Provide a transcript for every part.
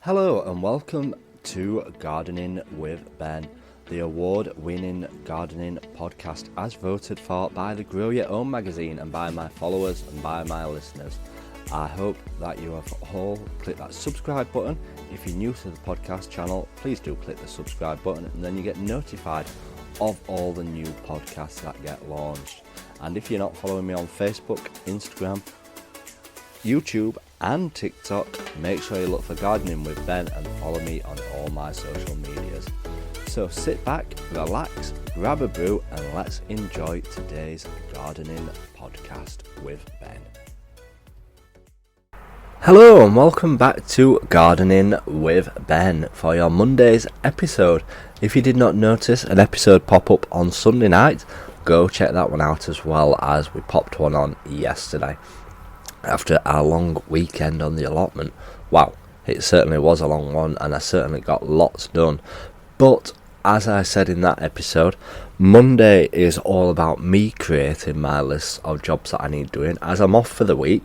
Hello and welcome to Gardening with Ben, the award-winning gardening podcast as voted for by the Grow Your Own magazine and by my followers and by my listeners. I hope that you have all clicked that subscribe button. If you're new to the podcast channel, please do click the subscribe button and then you get notified of all the new podcasts that get launched. And if you're not following me on Facebook, Instagram, YouTube and TikTok, make sure you look for Gardening with Ben and follow me on all my social medias. So sit back, relax, grab a brew and let's enjoy today's gardening podcast with Ben. Hello and welcome back to Gardening with Ben for your Monday's episode. If you did not notice an episode pop up on Sunday night, go check that one out as well, as we popped one on yesterday. After our long weekend on the allotment. Wow, it certainly was a long one and I certainly got lots done. But as I said in that episode, Monday is all about me creating my list of jobs that I need doing. As I'm off for the week,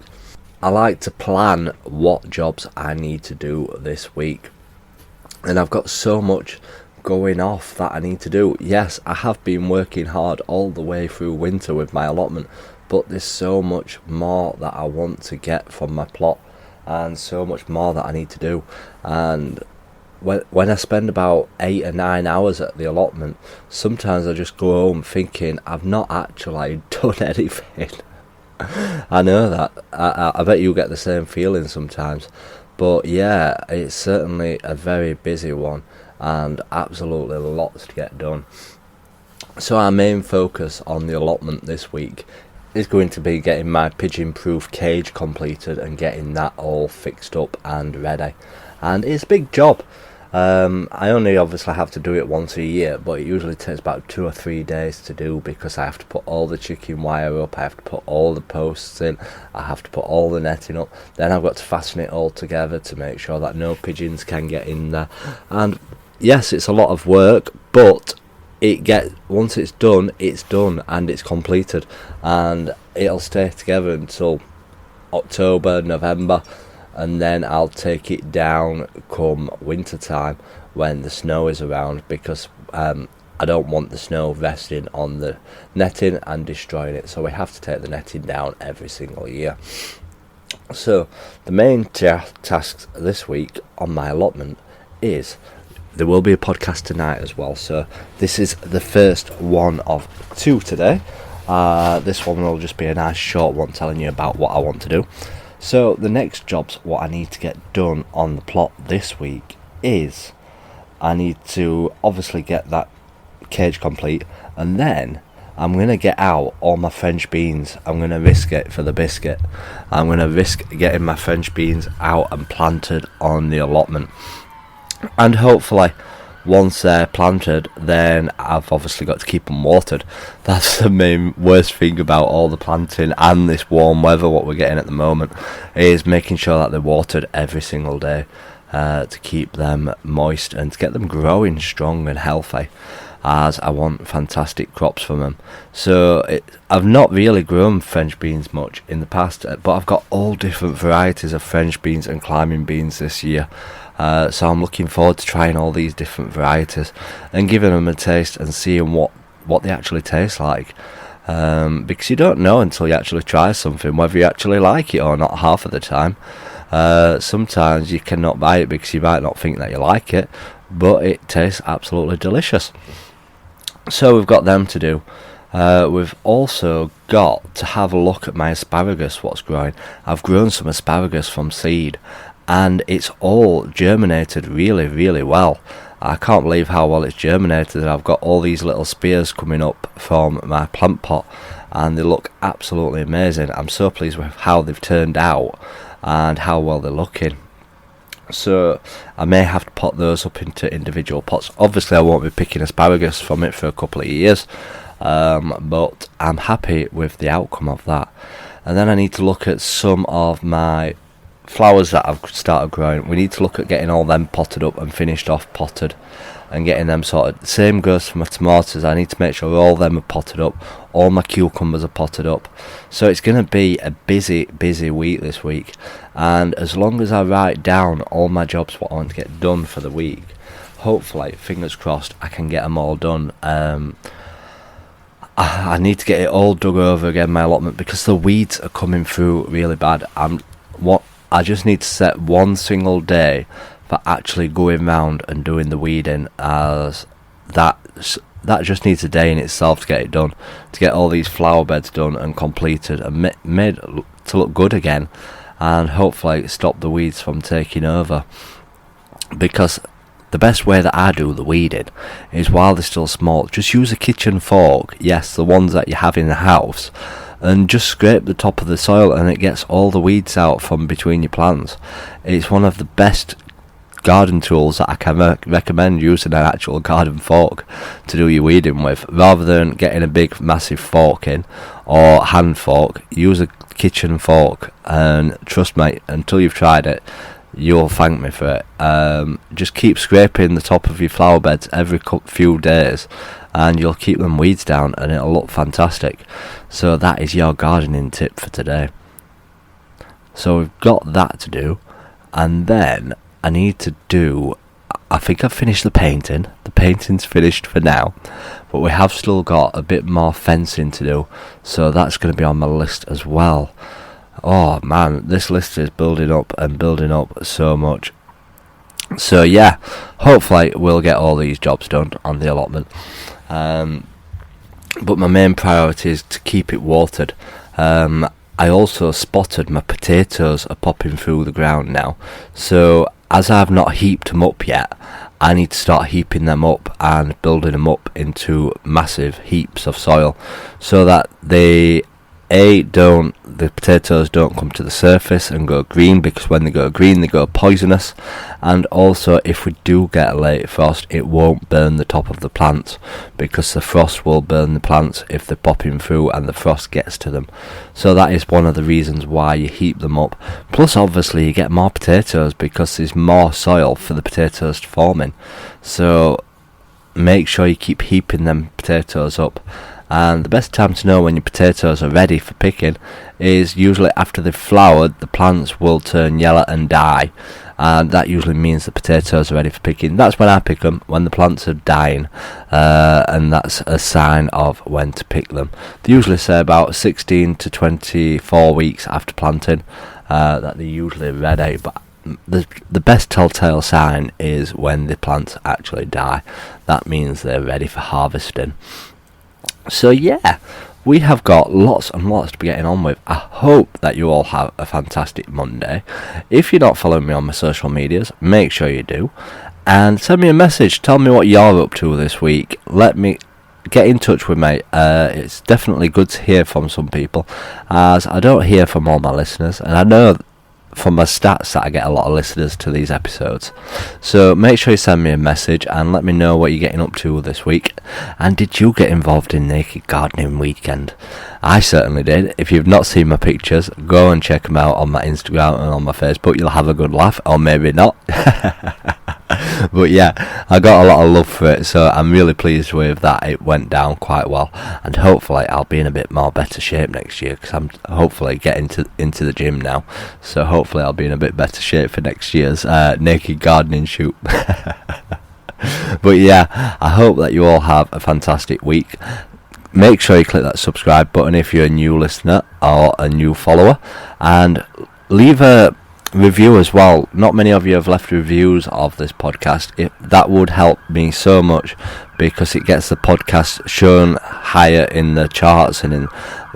I like to plan what jobs I need to do this week. And I've got so much going off that I need to do. Yes, I have been working hard all the way through winter with my allotment, but there's so much more that I want to get from my plot and so much more that I need to do. And when I spend about 8 or 9 hours at the allotment, sometimes I just go home thinking I've not actually done anything. I know that. I bet you get the same feeling sometimes. But yeah, it's certainly a very busy one and absolutely lots to get done. So our main focus on the allotment this week is going to be getting my pigeon-proof cage completed and getting that all fixed up and ready. And it's a big job. I only obviously have to do it once a year, but it usually takes about 2 or 3 days to do because I have to put all the chicken wire up, I have to put all the posts in, I have to put all the netting up, then I've got to fasten it all together to make sure that no pigeons can get in there. And yes, it's a lot of work, but once it's done and it's completed, and it'll stay together until October, November, and then I'll take it down come winter time when the snow is around, because I don't want the snow resting on the netting and destroying it, so we have to take the netting down every single year. So the main tasks this week on my allotment is there will be a podcast tonight as well, so this is the first one of 2 today. This one will just be a nice short one telling you about what I want to do. So the next jobs, what I need to get done on the plot this week is I need to obviously get that cage complete, and then I'm going to get out all my French beans. I'm going to risk it for the biscuit. I'm going to risk getting my French beans out and planted on the allotment. And hopefully, once they're planted, then I've obviously got to keep them watered. That's the main worst thing about all the planting and this warm weather, what we're getting at the moment, is making sure that they're watered every single day to keep them moist and to get them growing strong and healthy, as I want fantastic crops from them. So I've not really grown French beans much in the past, but I've got all different varieties of French beans and climbing beans this year. So I'm looking forward to trying all these different varieties and giving them a taste and seeing what they actually taste like. Because you don't know until you actually try something whether you actually like it or not half of the time. Sometimes you cannot buy it because you might not think that you like it, but it tastes absolutely delicious. So we've got them to do. We've also got to have a look at my asparagus, what's growing. I've grown some asparagus from seed, and it's all germinated really, really well. I can't believe how well it's germinated. I've got all these little spears coming up from my plant pot, and they look absolutely amazing. I'm so pleased with how they've turned out and how well they're looking. So I may have to pot those up into individual pots. Obviously I won't be picking asparagus from it for a couple of years, but I'm happy with the outcome of that. And then I need to look at some of my flowers that have started growing, we need to look at getting all them potted up and finished off potted and getting them sorted. Same goes for my tomatoes. I need to make sure all them are potted up, all my cucumbers are potted up. So it's going to be a busy week this week, and as long as I write down all my jobs what I want to get done for the week, hopefully, fingers crossed, I can get them all done. I need to get it all dug over again, my allotment, because the weeds are coming through really bad. I just need to set one single day for actually going round and doing the weeding, as that just needs a day in itself to get it done, to get all these flower beds done and completed and made to look good again, and hopefully stop the weeds from taking over. Because the best way that I do the weeding is, while they're still small, just use a kitchen fork, yes, the ones that you have in the house, and just scrape the top of the soil, and it gets all the weeds out from between your plants. It's one of the best garden tools that I can recommend, using an actual garden fork to do your weeding with, rather than getting a big massive fork in or hand fork. Use a kitchen fork, and trust me, until you've tried it, you'll thank me for it. Just keep scraping the top of your flower beds every few days, and you'll keep them weeds down, and it'll look fantastic. So that is your gardening tip for today. So we've got that to do, and then I need to do, I think I've finished the painting. The painting's finished for now, but we have still got a bit more fencing to do, so that's going to be on my list as well. Oh man, this list is building up so much. So yeah, hopefully we'll get all these jobs done on the allotment. But my main priority is to keep it watered. I also spotted my potatoes are popping through the ground now, so as I've not heaped them up yet, I need to start heaping them up and building them up into massive heaps of soil, so that the potatoes don't come to the surface and go green, because when they go green they go poisonous. And also, if we do get a late frost, it won't burn the top of the plants, because the frost will burn the plants if they're popping through and the frost gets to them. So that is one of the reasons why you heap them up. Plus obviously you get more potatoes because there's more soil for the potatoes to form in. So make sure you keep heaping them potatoes up. And the best time to know when your potatoes are ready for picking is usually after they've flowered. The plants will turn yellow and die, and that usually means the potatoes are ready for picking. That's when I pick them, when the plants are dying, and that's a sign of when to pick them. They usually say about 16 to 24 weeks after planting that they're usually ready, but the best telltale sign is when the plants actually die. That means they're ready for harvesting. So yeah, we have got lots and lots to be getting on with. I hope that you all have a fantastic Monday. If you're not following me on my social medias, make sure you do, and send me a message. Tell me what you're up to this week. Let me get in touch with me. It's definitely good to hear from some people, as I don't hear from all my listeners, and I know from my stats that I get a lot of listeners to these episodes. So make sure you send me a message and let me know what you're getting up to this week. And did you get involved in Naked Gardening Weekend? I certainly did. If you've not seen my pictures, go and check them out on my Instagram and on my Facebook. You'll have a good laugh, or maybe not. But yeah, I got a lot of love for it, so I'm really pleased with that. It went down quite well, and hopefully I'll be in a bit more better shape next year, because I'm hopefully getting into the gym now, so hopefully I'll be in a bit better shape for next year's naked gardening shoot. But yeah, I hope that you all have a fantastic week. Make sure you click that subscribe button if you're a new listener or a new follower, and leave a review as well. Not many of you have left reviews of this podcast. That would help me so much, because it gets the podcast shown higher in the charts and in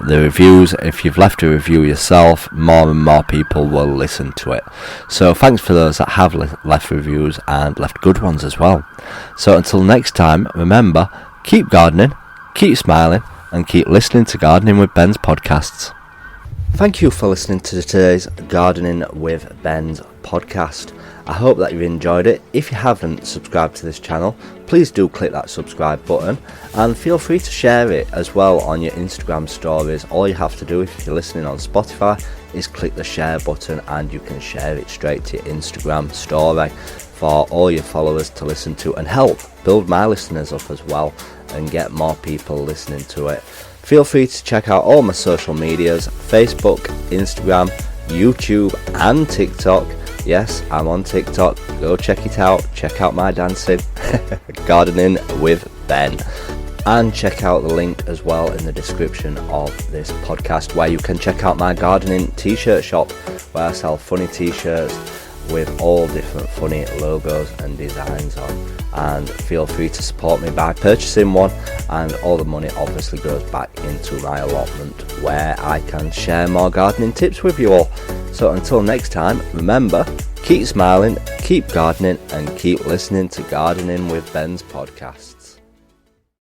the reviews. If you've left a review yourself, more and more people will listen to it. So thanks for those that have left reviews, and left good ones as well. So until next time, remember, keep gardening, keep smiling, and keep listening to Gardening with Ben's podcasts. Thank you for listening to today's Gardening with Ben's podcast. I hope that you've enjoyed it. If you haven't subscribed to this channel, please do click that subscribe button and feel free to share it as well on your Instagram stories. All you have to do if you're listening on Spotify is click the share button and you can share it straight to your Instagram story for all your followers to listen to and help build my listeners up as well and get more people listening to it. Feel free to check out all my social medias: Facebook, Instagram, YouTube and TikTok. Yes, I'm on TikTok. Go check it out. Check out my dancing. Gardening with Ben. And check out the link as well in the description of this podcast, where you can check out my gardening t-shirt shop, where I sell funny t-shirts with all different funny logos and designs on. And feel free to support me by purchasing one, and all the money obviously goes back into my allotment, where I can share more gardening tips with you all. So until next time, remember, keep smiling, keep gardening and keep listening to Gardening with Ben's podcast.